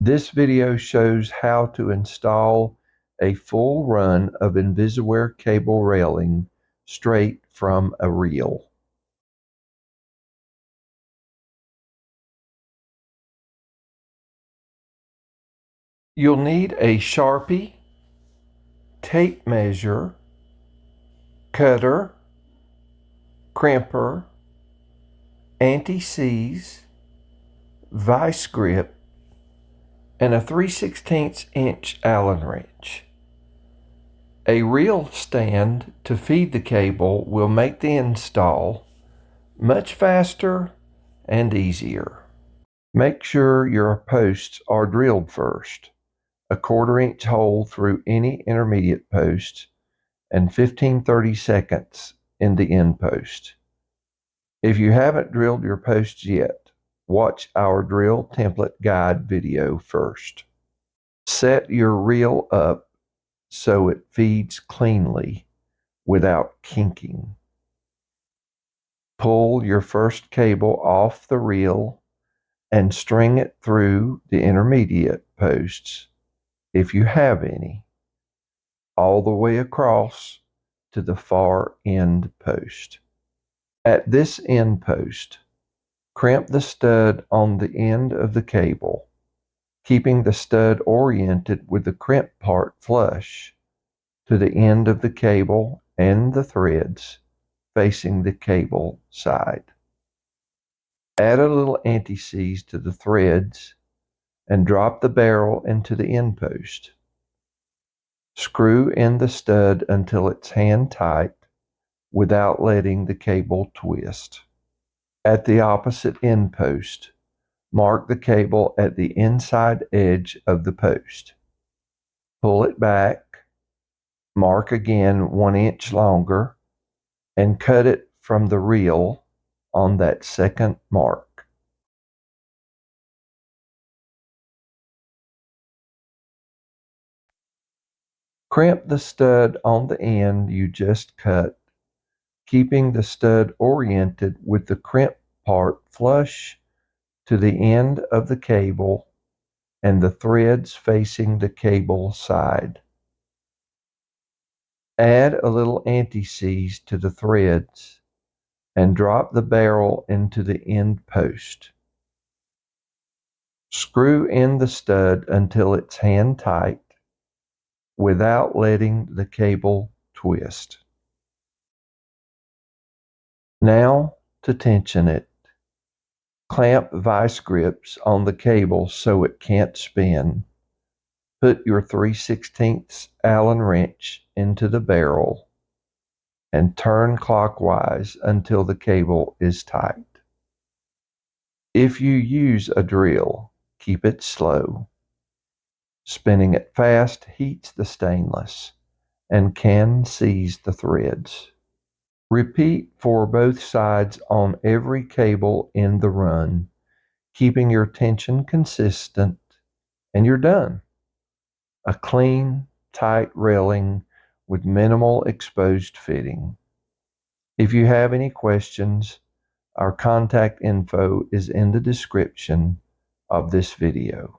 This video shows how to install a full run of Invisiware cable railing straight from a reel. You'll need a Sharpie, tape measure, cutter, crimper, anti-seize, vice grip, and a 3/16 inch Allen wrench. A reel stand to feed the cable will make the install much faster and easier. Make sure your posts are drilled first, a 1/4 inch hole through any intermediate post and 15-30 seconds in the end post. If you haven't drilled your posts yet, watch our drill template guide video first. Set your reel up so it feeds cleanly without kinking. Pull your first cable off the reel and string it through the intermediate posts, if you have any, all the way across to the far end post. At this end post, crimp the stud on the end of the cable, keeping the stud oriented with the crimp part flush to the end of the cable and the threads facing the cable side. Add a little anti-seize to the threads and drop the barrel into the end post. Screw in the stud until it's hand tight without letting the cable twist. At the opposite end post, mark the cable at the inside edge of the post. Pull it back, mark again 1 inch longer, and cut it from the reel on that second mark. Crimp the stud on the end you just cut, keeping the stud oriented with the crimp part flush to the end of the cable and the threads facing the cable side. Add a little anti-seize to the threads and drop the barrel into the end post. Screw in the stud until it's hand tight without letting the cable twist. Now to tension it. Clamp vice grips on the cable so it can't spin. Put your 3/16 Allen wrench into the barrel and turn clockwise until the cable is tight. If you use a drill, keep it slow. Spinning it fast heats the stainless and can seize the threads. Repeat for both sides on every cable in the run, keeping your tension consistent, and you're done. A clean, tight railing with minimal exposed fitting. If you have any questions, our contact info is in the description of this video.